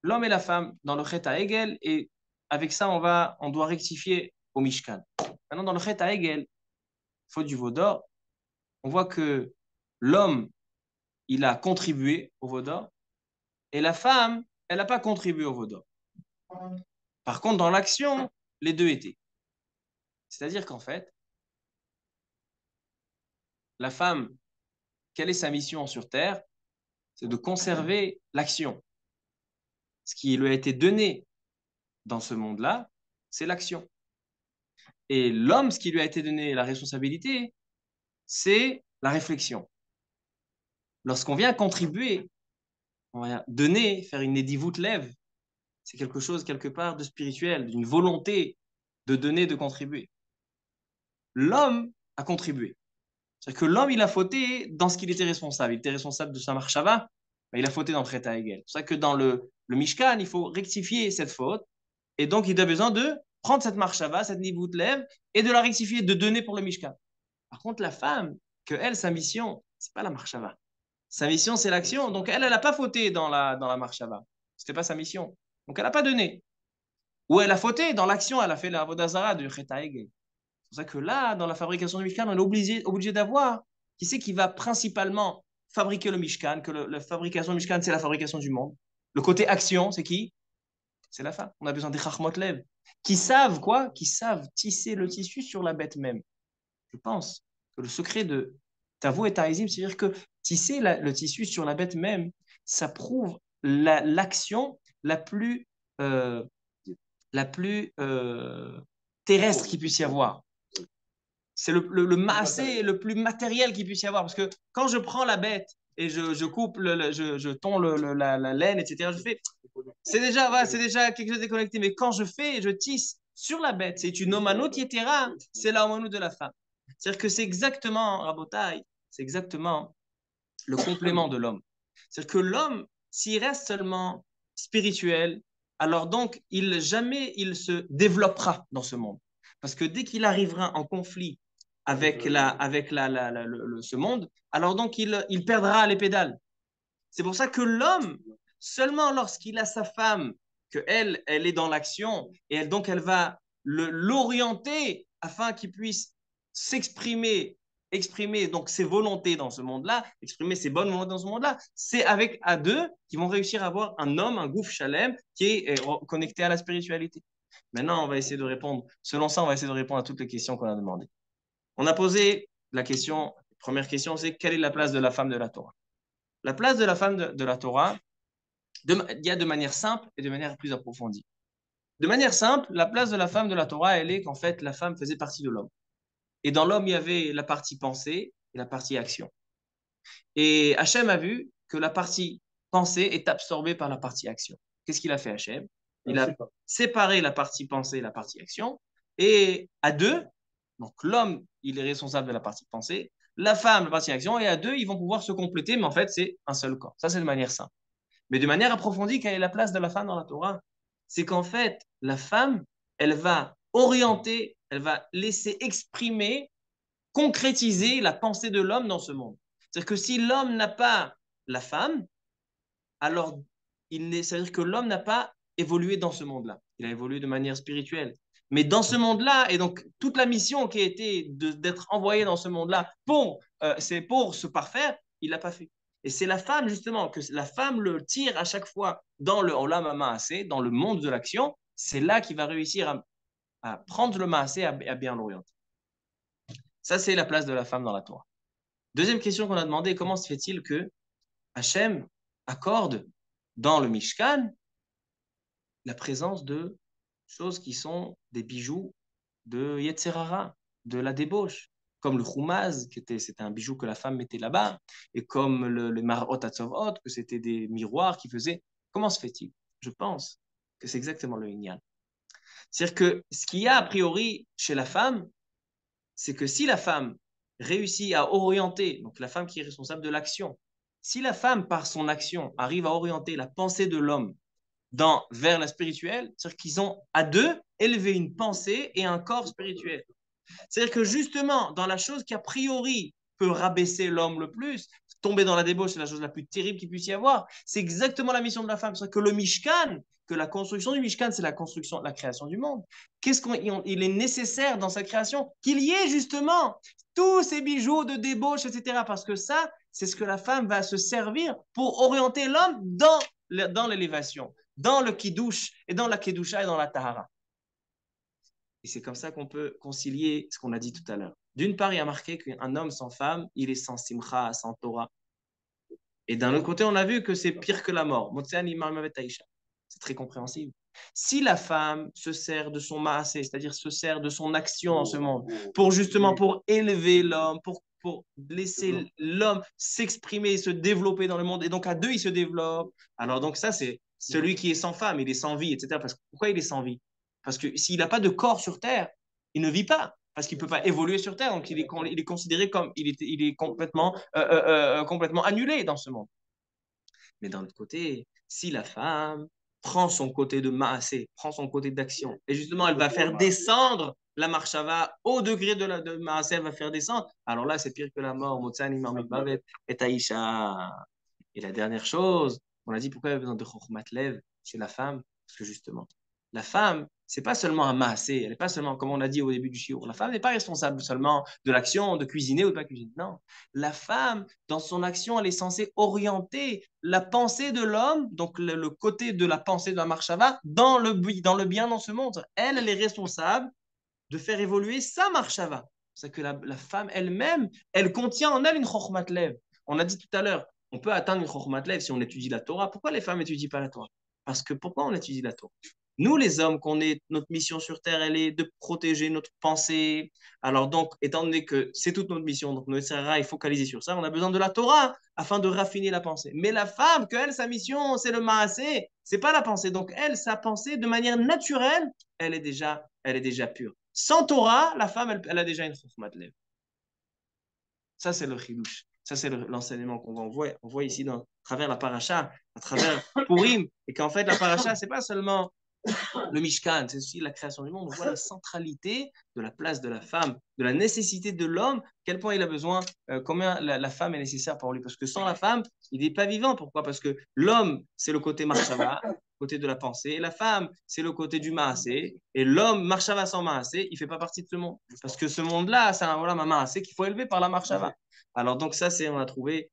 l'homme et la femme, dans le Chet HaEgel, et avec ça on doit rectifier au Mishkan. Maintenant dans le Chet HaEgel, faute du veau d'or, on voit que l'homme, il a contribué au veau d'or, et la femme, elle n'a pas contribué au veau d'or. Par contre, dans l'action, les deux étaient. C'est-à-dire qu'en fait, la femme, quelle est sa mission sur Terre? C'est de conserver l'action. Ce qui lui a été donné dans ce monde-là, c'est l'action. Et l'homme, ce qui lui a été donné, la responsabilité, c'est la réflexion. Lorsqu'on vient contribuer, on vient donner, faire une édivoute lève, c'est quelque chose quelque part de spirituel, d'une volonté de donner, de contribuer. L'homme a contribué. C'est-à-dire que l'homme, il a fauté dans ce qu'il était responsable. Il était responsable de sa marshava, mais il a fauté dans le Chet HaEgel. C'est pour ça que dans le Mishkan, il faut rectifier cette faute. Et donc, il a besoin de prendre cette marshava, cette nivou de lève, et de la rectifier, de donner pour le Mishkan. Par contre, la femme, que elle, sa mission, c'est pas la marshava. Sa mission, c'est l'action. Donc, elle n'a pas fauté dans la marshava. C'était pas sa mission. Donc, elle n'a pas donné. Ou elle a fauté dans l'action, elle a fait la Vodazara du Chet HaEgel. C'est pour ça que là, dans la fabrication du Mishkan, on est obligé d'avoir qui c'est qui va principalement fabriquer le Mishkan, que la fabrication du Mishkan, c'est la fabrication du monde. Le côté action, c'est qui? C'est la femme. On a besoin des Chachmot Lev, qui savent quoi? Qui savent tisser le tissu sur la bête même. Je pense que le secret de Tavo et Taizim, c'est-à-dire que tisser le tissu sur la bête même, ça prouve l'action la plus, euh, terrestre qu'il puisse y avoir. C'est le massé le plus matériel qu'il puisse y avoir. Parce que quand je prends la bête et je coupe, je tond la laine, etc. C'est déjà quelque chose de déconnecté. Mais quand je tisse sur la bête, c'est une omanout yetera, c'est la omanout de la femme. C'est-à-dire que c'est exactement, Rabotai, c'est exactement le complément de l'homme. C'est-à-dire que l'homme, s'il reste seulement spirituel, alors donc jamais il se développera dans ce monde. Parce que dès qu'il arrivera en conflit avec ce monde, alors donc il perdra les pédales. C'est pour ça que l'homme, seulement lorsqu'il a sa femme, elle est dans l'action, et donc elle va l'orienter afin qu'il puisse s'exprimer, exprimer donc ses volontés dans ce monde-là, exprimer ses bonnes volontés dans ce monde-là, c'est avec à deux qu'ils vont réussir à avoir un homme, un gouffre chalem, qui est connecté à la spiritualité. Maintenant, on va essayer de répondre, selon ça, on va essayer de répondre à toutes les questions qu'on a demandées. On a posé la question, première question, c'est quelle est la place de la femme de la Torah? La place de la femme de la Torah, il y a de manière simple et de manière plus approfondie. De manière simple, la place de la femme de la Torah, elle est qu'en fait, la femme faisait partie de l'homme. Et dans l'homme, il y avait la partie pensée et la partie action. Et Hachem a vu que la partie pensée est absorbée par la partie action. Qu'est-ce qu'il a fait, Hachem? Il a séparé la partie pensée et la partie action. Et à deux, donc l'homme, il est responsable de la partie pensée, la femme, la partie action, et à deux, ils vont pouvoir se compléter, mais en fait, c'est un seul corps. Ça, c'est de manière simple. Mais de manière approfondie, quelle est la place de la femme dans la Torah? C'est qu'en fait, la femme, elle va orienter, elle va laisser exprimer, concrétiser la pensée de l'homme dans ce monde. C'est-à-dire que si l'homme n'a pas la femme, alors c'est-à-dire que l'homme n'a pas évolué dans ce monde-là. Il a évolué de manière spirituelle. Mais dans ce monde-là, et donc toute la mission qui a été d'être envoyée dans ce monde-là c'est pour se parfaire, il l'a pas fait. Et c'est la femme, justement, que la femme le tire à chaque fois dans le Olam HaMaaseh, dans le monde de l'action. C'est là qu'il va réussir à prendre le Maaseh, à bien l'orienter. Ça, c'est la place de la femme dans la Torah. Deuxième question qu'on a demandé, comment se fait-il que Hachem accorde dans le Mishkan la présence de choses qui sont des bijoux de Yetzerara, de la débauche, comme le Choumaz, c'était un bijou que la femme mettait là-bas, et comme le Marot Hatzovot, que c'était des miroirs qui faisaient. Comment se fait-il? Je pense que c'est exactement le Inyan. C'est-à-dire que ce qu'il y a a priori chez la femme, c'est que si la femme réussit à orienter, donc la femme qui est responsable de l'action, si la femme, par son action, arrive à orienter la pensée de l'homme vers la spirituelle, c'est-à-dire qu'ils ont à deux élevé une pensée et un corps spirituel. C'est-à-dire que justement, dans la chose qui a priori peut rabaisser l'homme le plus, tomber dans la débauche, c'est la chose la plus terrible qu'il puisse y avoir, c'est exactement la mission de la femme. C'est-à-dire que le Mishkan, que la construction du Mishkan, c'est la création du monde. Il est nécessaire dans sa création qu'il y ait justement tous ces bijoux de débauche, etc. Parce que ça, c'est ce que la femme va se servir pour orienter l'homme dans l'élévation, dans le kiddush, et dans la kedusha et dans la tahara. Et c'est comme ça qu'on peut concilier ce qu'on a dit tout à l'heure. D'une part, il y a marqué qu'un homme sans femme, il est sans simcha, sans Torah. Et d'un autre côté, on a vu que c'est pire que la mort. C'est très compréhensible. Si la femme se sert de son maasé, c'est-à-dire se sert de son action dans ce monde, pour élever l'homme, pour laisser l'homme s'exprimer, se développer dans le monde, et donc à deux, il se développe. Alors donc ça, c'est celui qui est sans femme, il est sans vie, etc. Pourquoi il est sans vie? Parce que s'il n'a pas de corps sur Terre, il ne vit pas. Parce qu'il ne peut pas évoluer sur Terre. Donc, il est considéré comme il est complètement annulé dans ce monde. Mais d'un autre côté, si la femme prend son côté de maasé, prend son côté d'action, et justement, elle va faire descendre la marshava au degré de maasé, elle va faire descendre, alors là, c'est pire que la mort. Et Taïcha. Et la dernière chose, on a dit pourquoi il y a besoin de Chokhmat Lev chez la femme, parce que justement, la femme, c'est pas seulement un maasé, elle n'est pas seulement, comme on a dit au début du shiur, la femme n'est pas responsable seulement de l'action, de cuisiner ou de pas cuisiner. Non, la femme, dans son action, elle est censée orienter la pensée de l'homme, donc le côté de la pensée de la marshava, dans le bien dans ce monde. Elle est responsable de faire évoluer sa marshava. C'est que la femme elle-même, elle contient en elle une chokhmat lev. On a dit tout à l'heure, on peut atteindre une chokhmat lev si on étudie la Torah. Pourquoi les femmes n'étudient pas la Torah? Parce que pourquoi on étudie la Torah? Nous, les hommes, notre mission sur Terre, elle est de protéger notre pensée. Alors donc, étant donné que c'est toute notre mission, donc notre Sera est focalisé sur ça, on a besoin de la Torah afin de raffiner la pensée. Mais la femme, qu'elle, sa mission, c'est le maasé, c'est pas la pensée. Donc elle, sa pensée, de manière naturelle, elle est déjà pure. Sans Torah, la femme, elle a déjà une chokhmat lev. Ça, c'est le chidouche. Ça, c'est l'enseignement qu'on voit. On voit ici à travers la paracha, à travers Purim, et qu'en fait, la paracha, c'est pas seulement le Mishkan, c'est aussi la création du monde. On voit la centralité de la place de la femme, de la nécessité de l'homme, quel point il a besoin, combien la femme est nécessaire pour lui. Parce que sans la femme, il n'est pas vivant. Pourquoi? Parce que l'homme, c'est le côté marshava, le côté de la pensée, et la femme, c'est le côté du maasé. Et l'homme, marshava sans maasé, il ne fait pas partie de ce monde. Parce que ce monde-là, c'est un voilà, maasé qu'il faut élever par la marshava. Alors donc ça, c'est, on a compris,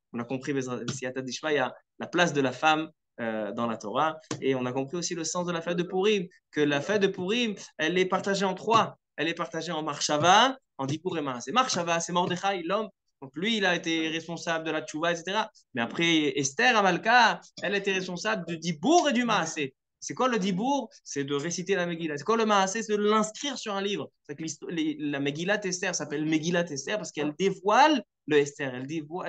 il y a la place de la femme dans la Torah. Et on a compris aussi le sens de la fête de Purim, que la fête de Purim, elle est partagée en trois. Elle est partagée en Marshava, en Dipur et Maasé. Marshava, c'est Mordechai, l'homme. Donc lui, il a été responsable de la tchouva, etc. Mais après, Esther Amalka, elle était responsable du Dibur et du Maasé. C'est quoi le Dibour? C'est de réciter la Megillah. C'est quoi le Maasé? C'est de l'inscrire sur un livre. C'est que la Megillah Esther s'appelle Megillah Esther parce qu'elle dévoile le Esther. Elle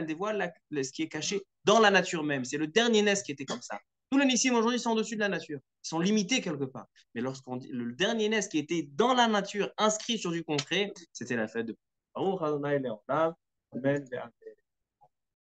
dévoile ce qui est caché dans la nature même. C'est le dernier Nes qui était comme ça. Tous les Nissim aujourd'hui sont au-dessus de la nature. Ils sont limités quelque part. Mais lorsqu'on dit le dernier Nes qui était dans la nature, inscrit sur du concret, c'était la fête de Baruch Adonai Leolam. Amen.